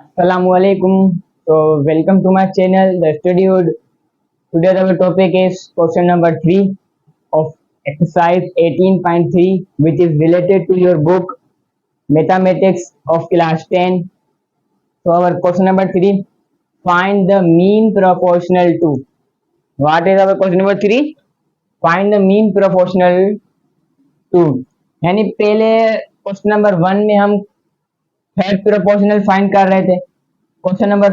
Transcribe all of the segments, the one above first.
Assalamualaikum. So welcome to my channel, The Study Hood. Today our topic is question number 3 of exercise 18.3, which is related to your book Mathematics of class 10. So our question number 3, find the mean proportional to. What is our question number 3? Find the mean proportional to. यानी पहले question number 1 में हम third proportional find कर रहे थे, question number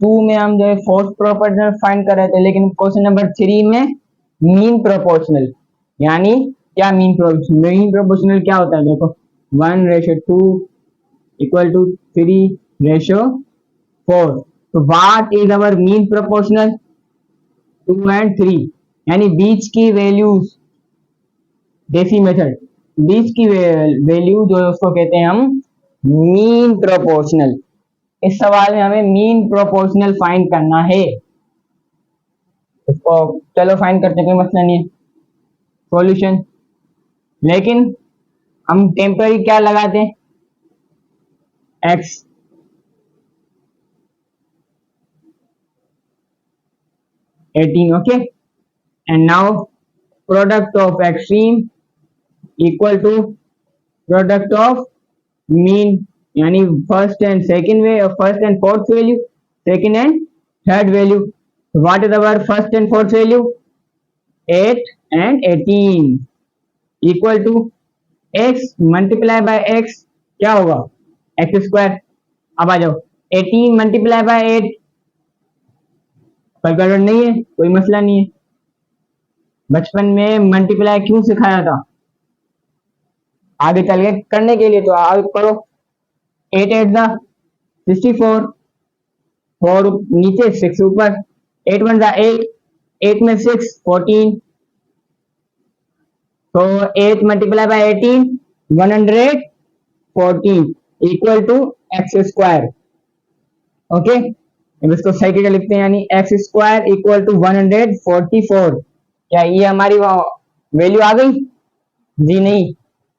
2 में हम जो है फोर्थ प्रोपोर्शनल फाइंड कर रहे थे, लेकिन क्वेश्चन नंबर 3 में मीन प्रोपोर्शनल। यानी क्या मीन प्रोपोर्शनल क्या होता है, देखो 1:2 इक्वल टू 3:4। तो what is our mean proportional 2 and 3, यानी बीच की वैल्यूज, देसी मेथड, बीच की वैल्यू जो है उसको कहते हैं हम मीन प्रोपोर्शनल। इस सवाल में हमें मीन प्रोपोर्शनल फाइंड करना है, इसको चलो फाइंड करते हैं, कोई मसला नहीं है। सॉल्यूशन, लेकिन हम टेम्पररी क्या लगाते हैं, x, okay. And now product of extreme equal to product of mean, यानी first and second way, first and fourth value, second and third value. What is our first and fourth value 8 and 18 equal to x multiply by x क्या होगा x square. अब आ जाओ 18 multiply by 8, calculator नहीं है कोई मसला नहीं है, बचपन में मल्टीप्लाई क्यों सिखाया था, आगे चल के करने के लिए, तो आगे करो। 8 8 दा 64, 4 नीचे 6 ऊपर, 8 1 दा 8, 8 में 6 14, तो 8 multiply by 18 114 equal to x square. Okay, अब इसको सही करके लिखते हैं, यानी एक्स स्क्वायर इक्वल टू 144। क्या ये हमारी वैल्यू आ गई? जी नहीं,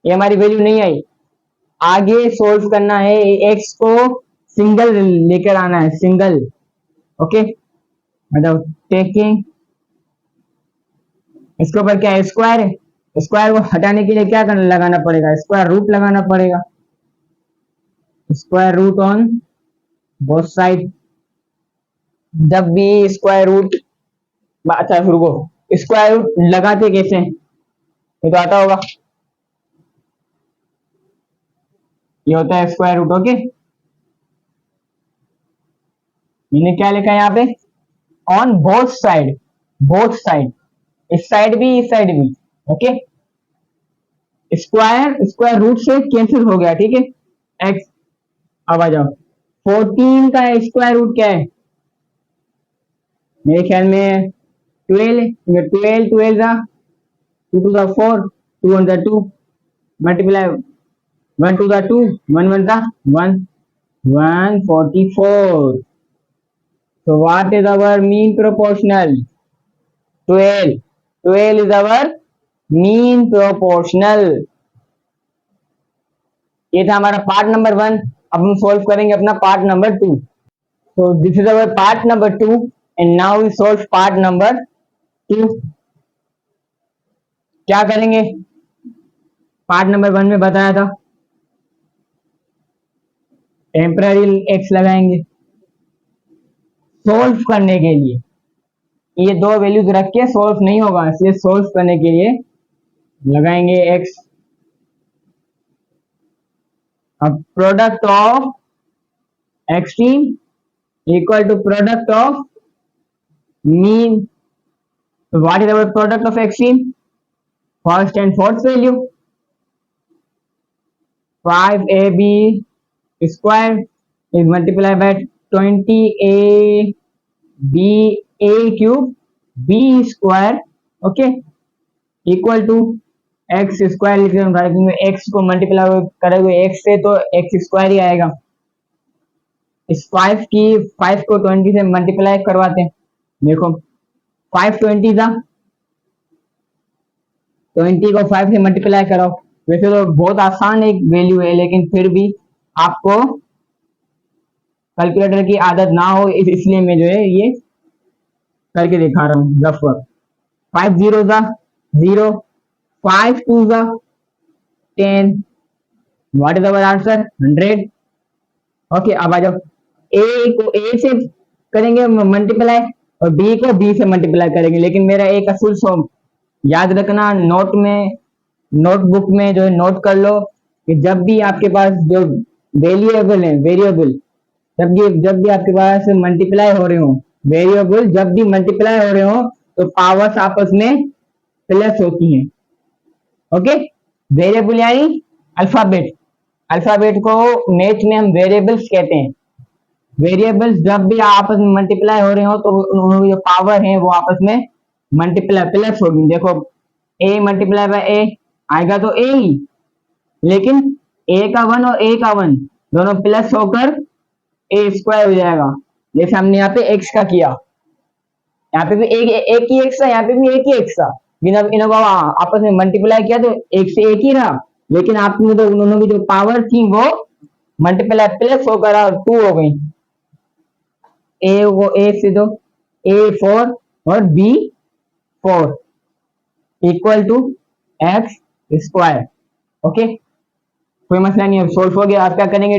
ये हमारी वैल्यू नहीं आई। आगे सोल्व करना है, एक्स को सिंगल लेकर आना है, सिंगल। ओके, मतलब टेकिंग, इसके ऊपर क्या है स्क्वायर है, स्क्वायर को हटाने के लिए क्या करना, लगाना पड़ेगा, स्क्वायर रूट लगाना पड़ेगा, square root on both side. जब भी स्क्वायर रूट, अच्छा रुको, स्क्वायर रूट लगाते कैसे, ये तो आता होगा, ये होता है स्क्वायर रूट। ओके, मैंने क्या लिखा है यहाँ पे, on both side, both side, इस साइड भी इस साइड भी। ओके, स्क्वायर स्क्वायर रूट से कैंसिल हो गया, ठीक है, एक्स। अब आ जाओ 14 का स्क्वायर रूट क्या है, मेरे ख्याल में 12 है, 12 12 जा 2 2 जा 4, 2 1 जा 2, मल्टीप्लाई 1 2 जा 2, 1 1 जा 1, 144। So what is our mean proportional? 12. 12 is our mean proportional. ये था हमारा पार्ट नंबर 1। अब हम सॉल्व करेंगे अपना part number 2। So this is our part number 2 and now we solve part number 2. क्या करेंगे, पार्ट नंबर 1 में बताया था टेम्पररी एक्स लगाएंगे सोल्व करने के लिए, ये दो वैल्यूज रख के सोल्व नहीं होगा, इसलिए सोल्व करने के लिए लगाएंगे x। अब product of extreme equal to product of mean. What is our product of extreme, first and fourth value, 5ab square is multiply by 20ab a cube b square. Okay, equal to x square लिख रहे, x को multiply करेंगे x से तो x square ही आएगा। इस 5 को 20 से मल्टीप्लाई करवाते हैं, देखो 5 20 था, 20 को 5 से मल्टीप्लाई करो। वैसे तो बहुत आसान एक वैल्यू है, लेकिन फिर भी आपको कैलकुलेटर की आदत ना हो, इसलिए मैं जो है ये करके दिखा रहा हूँ रफ वर्क। 5 जीरो ज़ा 0, 5 टू ज़ा 10, what is our answer 100। Okay, अब आ जाओ, ए को ए से करेंगे मल्टीप्लाई और बी को बी से मल्टीप्लाई करेंगे, लेकिन मेरा ए का फुल फॉर्म याद रखना, नोट में नोटबुक में जो है नोट कर लो कि जब भी आपके पास जो वेरिएबल है, वेरिएबल जब भी आपके पास मल्टीप्लाई हो रहे हो, वेरिएबल जब भी मल्टीप्लाई हो रहे हो तो पावर्स आपस में प्लस होती हैं। ओके, वेरिएबल यानी अल्फाबेट, अल्फाबेट को मैथ में हम वेरिएबल्स कहते हैं। वेरिएबल्स जब भी आपस में मल्टीप्लाई हो रहे हो तो उनकी जो पावर है वो आपस में मल्टीप्लाई प्लस होगी। देखो, ए मल्टीप्लाई बाय ए आएगा तो ए ही, लेकिन ए का 1 और ए का 1 दोनों प्लस होकर ए स्क्वायर हो जाएगा, जैसे हमने यहाँ पे एक्स का किया। यहाँ पे भी एक ही एक्स था, यहाँ पे भी एक ही एक्स था, लेकिन अब इन्होंने आपस में मल्टीप्लाई किया तो एक से एक ही रहा, लेकिन आप में तो उन्होंने की जो पावर थी वो मल्टीप्लाई प्लस होकर और 2 हो गई। ए वो ए से दो, ए 4 और b 4 equal to x square. Okay, कोई मसला नहीं है, सोल्व हो गया। आप क्या करेंगे,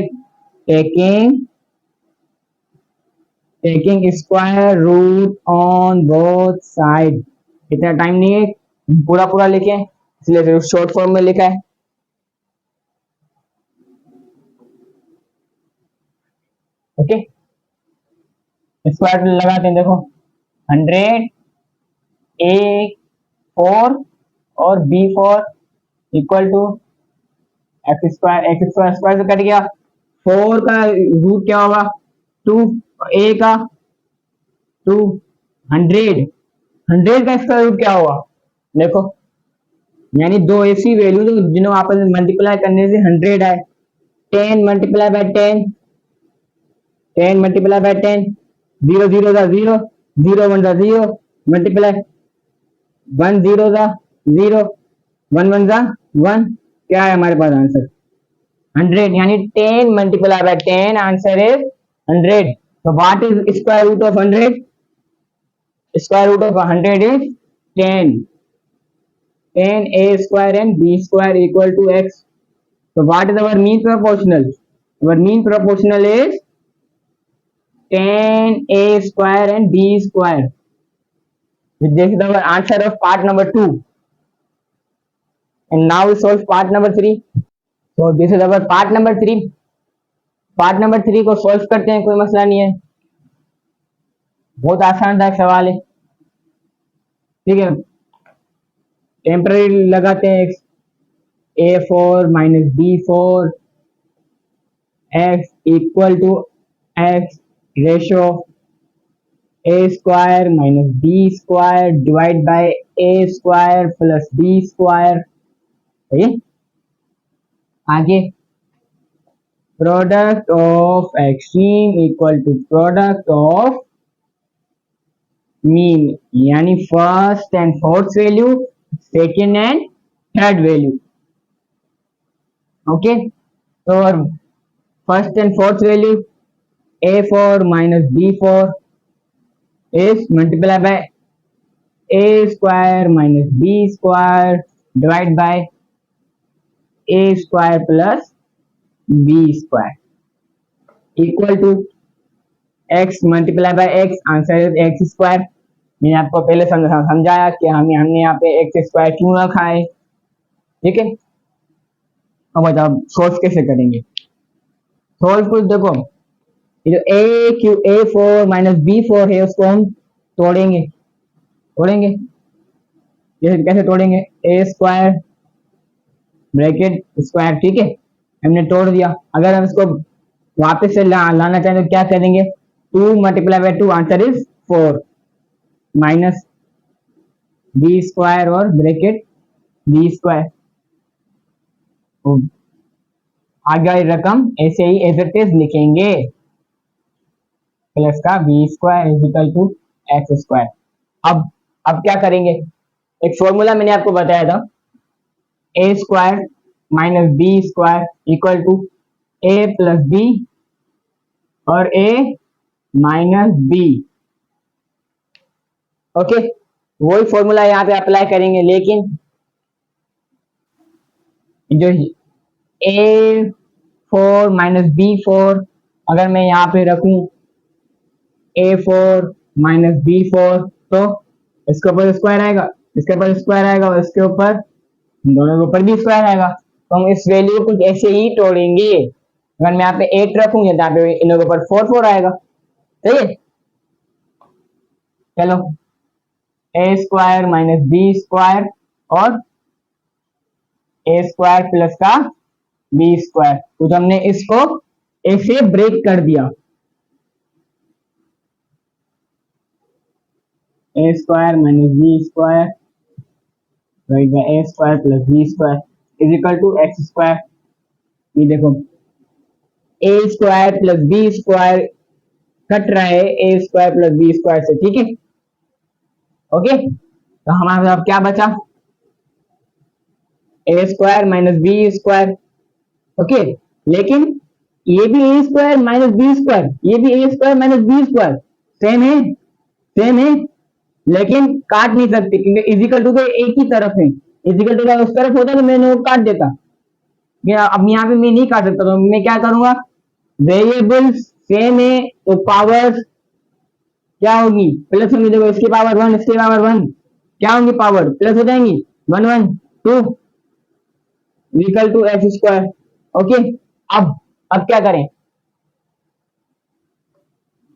taking square root on both side. इतना टाइम नहीं है पूरा पूरा लिखे, इसलिए फिर शॉर्ट फॉर्म में लिखा है। ओके, स्क्वायर लगाते हैं, देखो 100 ए 4 और b 4 equal to x square square से कट गया। 4 का रूट क्या होगा 2, ए का 2, 100 का स्क्वायर रूट क्या होगा, देखो, यानी दो ऐसी वैल्यू जिन्हों आपस में मल्टीप्लाई करने से 100 आए। 10 मल्टीप्लाई बाय 10, 10 मल्टीप्लाई बाय 10, 0 0 का 0, 0 1 का 0, मल्टीप्लाई 1 0 का 0, 1 1 का 1, क्या है हमारे पास आंसर 100, यानी 10 multiply by 10 answer is 100। So what is square root of 100? Square root of 100 is 10. 10 a square and b square equal to x. So what is our mean proportional? Our mean proportional is 10 a square and b square. This is our answer of part number 2. And now we solve part number 3. So this is our part number 3. Part number 3 को solve करते हैं, कोई मसला नहीं है, बहुत आसान था सवाल है। ठीक है, टेम्पररी लगाते हैं, a4 minus b4 x equal to x ratio a square minus b square divide by a square plus b square. आगे product of extreme equal to product of mean, यानी first and fourth value, second and third value. Okay, तो first and fourth value a4 minus b4 is multiplied by a square minus b square divided by a square plus b square equal to x multiply by x, answer is x square. मैंने आपको पहले समझाया कि हमने यहाँ पे x square क्यों रखा है। ठीक है, अब बताओ सोल्व कैसे करेंगे। सोल्व कुछ देखो, ये जो a4 माइनस b4 है उसको हम तोड़ेंगे, ये कैसे तोड़ेंगे, a स्क्वायर ब्रैकेट स्क्वायर, ठीक है, हमने तोड़ दिया। अगर हम इसको वापस से लाना चाहें तो क्या करेंगे, 2 multiply by 2 answer is 4 minus B square और ब्रैकेट बी स्क्वायर। आगे रकम ऐसे ही एज इट इज लिखेंगे, प्लस का B square is equal to x square. अब क्या करेंगे, एक फॉर्मूला मैंने आपको बताया था, A square minus B square equal to A plus B और ए माइनस बी। ओके, वही फॉर्मूला यहाँ पे अप्लाई करेंगे, लेकिन जो A four minus B four अगर मैं यहाँ पे रखूं ए फोर माइनस बी फोर, तो इसके ऊपर स्क्वायर आएगा, इसके ऊपर स्क्वायर आएगा और इसके ऊपर दोनों के ऊपर भी स्क्वायर आएगा। तो हम इस वैल्यू को ऐसे ही तोड़ेंगे। अगर मैं यहाँ पे 8 रखूंगा तो यहाँ पे इन लोगों के ऊपर 4 4 आएगा। सही है, चलो A square minus B square और ए स्क्वायर प्लस का बी स्क्वायर, तो हमने इसको ए से ब्रेक कर दिया। A square minus B square A square plus B square is equal to x square. ये देखो A square plus B square cut रहा है ए स्क्वायर प्लस बी स्क्वायर से, ठीक है। ओके, तो हमारे पास क्या बचा, A square minus B square. Okay, लेकिन ये भी A square minus B square, ये भी A square minus B square same है, सेम है, लेकिन काट नहीं सकते क्योंकि इजिकल टू तो एक ही तरफ है। इजिकल टू का उस तरफ होता तो मैंने वो काट देता, अब यहाँ पे मैं नहीं काट सकता, तो मैं क्या करूंगा, वेरिएबल्स सेम है तो पावर्स क्या होगी, प्लस होंगी। देखो इसकी पावर 1 इसकी पावर 1 क्या होंगी, पावर प्लस हो जाएंगी, 1 1 2 equal to x square. Okay, अब क्या करें,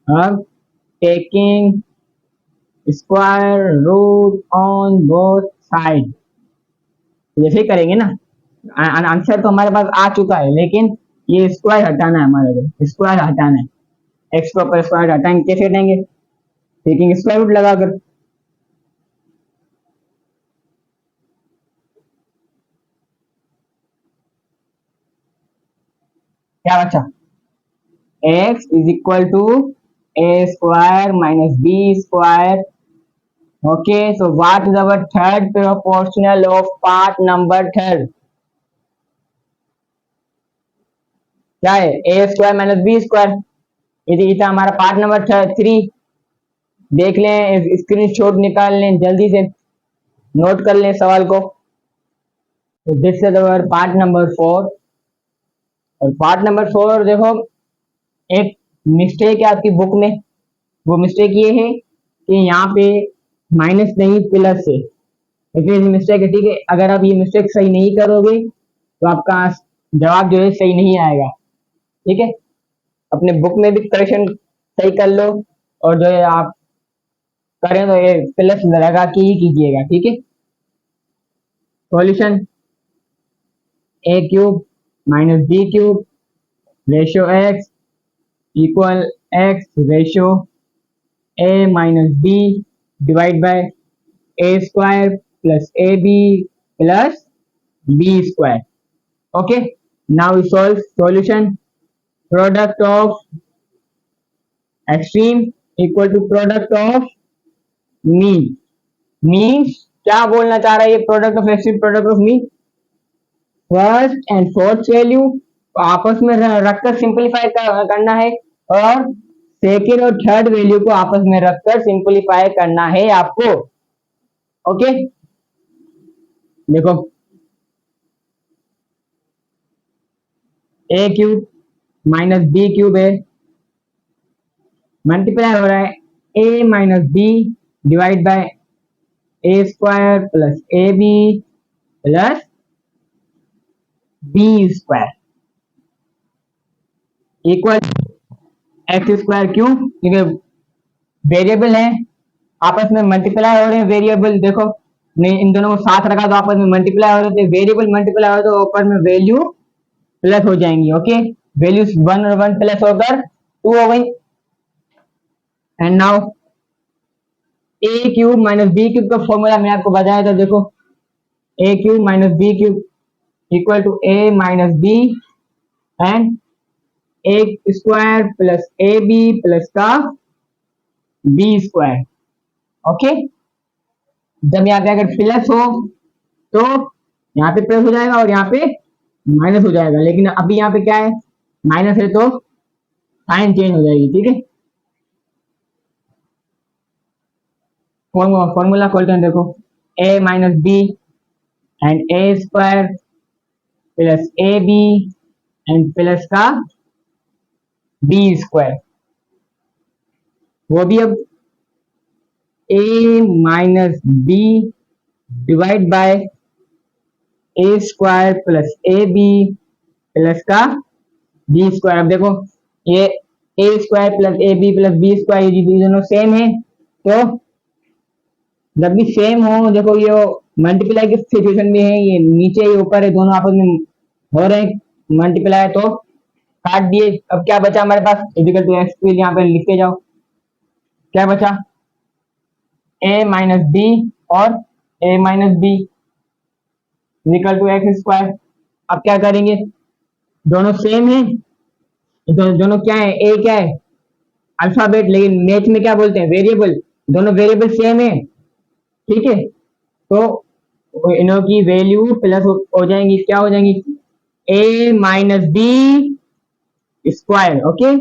अब taking square root on both side, जैसे ही करेंगे ना, आंसर तो हमारे पास आ चुका है, लेकिन ये स्क्वायर हटाना है, हमारे को स्क्वायर हटाना है। एक्स को ऊपर स्क्वायर हटाएंगे, कैसे हटाएंगे, टेकिंग स्क्वायर रूट लगाकर। क्या बचा, x is equal to a square minus B square. Okay, so what is our third proportional of part number third, क्या है, ए स्क्वायर माइनस बी स्क्वायर। ये था हमारा पार्ट नंबर 3। देख लें, स्क्रीनशॉट निकाल लें, जल्दी से नोट कर लें सवाल को। तो this is our part number 4। और पार्ट नंबर 4 देखो, एक मिस्टेक है आपकी बुक में, वो मिस्टेक ये है कि यहाँ पे माइनस नहीं प्लस है, इसलिए मिस्टेक है, ठीक है। अगर आप ये मिस्टेक सही नहीं करोगे तो आपका जवाब जो है सही नहीं आएगा, ठीक है। अपने बुक में भी करेक्शन सही कर लो, और जो है आप करें तो ये प्लस लगा के ही कीजिएगा, ठीक है। Solution a cube minus B cube ratio x equal x ratio a minus B divide by A square plus A B plus B square. Okay, now we solve solution, product of extreme equal to product of mean. Means क्या बोलना चाह रहा है ये, product of extreme product of mean, first and fourth value को आपस में रखकर सिंपलीफाई करना है, और सेकेंड और थर्ड वैल्यू को आपस में रखकर सिंपलीफाई करना है आपको। ओके, देखो A cube minus B cube है, मल्टीप्लाई हो रहा है A minus B divide by A square plus A B plus B square equal X square. क्यों, क्योंकि वेरिएबल है, आपस में मल्टीप्लाई हो रहे हैं वेरिएबल। देखो नहीं, इन दोनों को साथ रखा तो आपस में मल्टीप्लाई हो रहे थे, वेरिएबल मल्टीप्लाई हो तो ऊपर में वैल्यू प्लस हो जाएंगी। ओके, वैल्यूज 1 और 1 प्लस होकर 2 हो गई। And now A cube minus B cube का फॉर्मूला मैं आपको बताया था, देखो A cube minus B cube equal to A minus B and A square plus A B plus का बी स्क्वायर। ओके, जब यहाँ पे अगर प्लस हो तो यहाँ पे प्लस हो जाएगा और यहाँ पे माइनस हो जाएगा, लेकिन अभी यहाँ पे क्या है, माइनस है तो साइन चेंज हो जाएगी, ठीक है। फॉर्मूला खोलते हैं, देखो a minus B and A square plus A B and plus का बी स्क्वायर, वो भी अब a minus B divide by A square plus A B plus का बी स्क्वायर। अब देखो ये A square plus A B plus B square ये दोनों सेम है, तो जब भी सेम हो, देखो ये मल्टीप्लाई की सिचुएशन में है, ये नीचे ये ऊपर है, दोनों आपस में हो रहे हैं मल्टीप्लाई, तो काट दिए। अब क्या बचा हमारे पास, इक्वल टू एक्स, यहाँ पे लिख के जाओ क्या बचा, ए माइनस बी और A minus B equal to x square. अब क्या करेंगे, दोनों सेम है, दोनों क्या है, ए क्या है अल्फाबेट, लेकिन मैथ में क्या बोलते हैं वेरिएबल, दोनों वेरिएबल सेम है, ठीक है। तो इनों की वैल्यू प्लस हो जाएंगी, क्या हो जाएंगी, A minus B square, okay,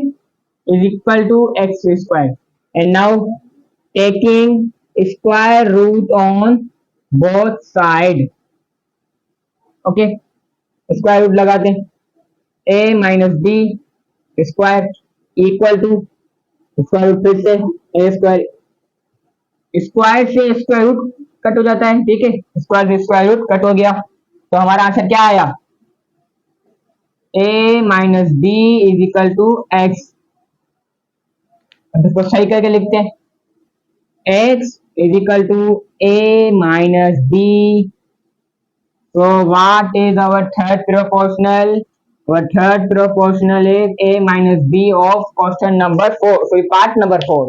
is equal to x square. And now taking square root on both side, okay, square root लगाते हैं, A minus B square equal to square root, फिर से A square, square से square root cut हो जाता है, ठीक है, स्क्वायर से स्क्वायर रूट कट हो गया, तो हमारा आंसर क्या आया, a minus b is equal to x. अब इसको सही करके लिखते हैं, x is equal to a minus b, so what is our third proportional, our third proportional is a minus b of question number 4, so part number 4।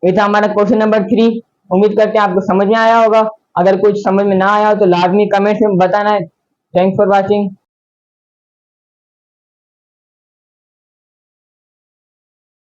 ये था हमारा question number 3। उम्मीद करते हैं आपको समझ में आया होगा, अगर कुछ समझ में ना आया हो तो लाजमी कमेंट में बताना है। Thanks for watching.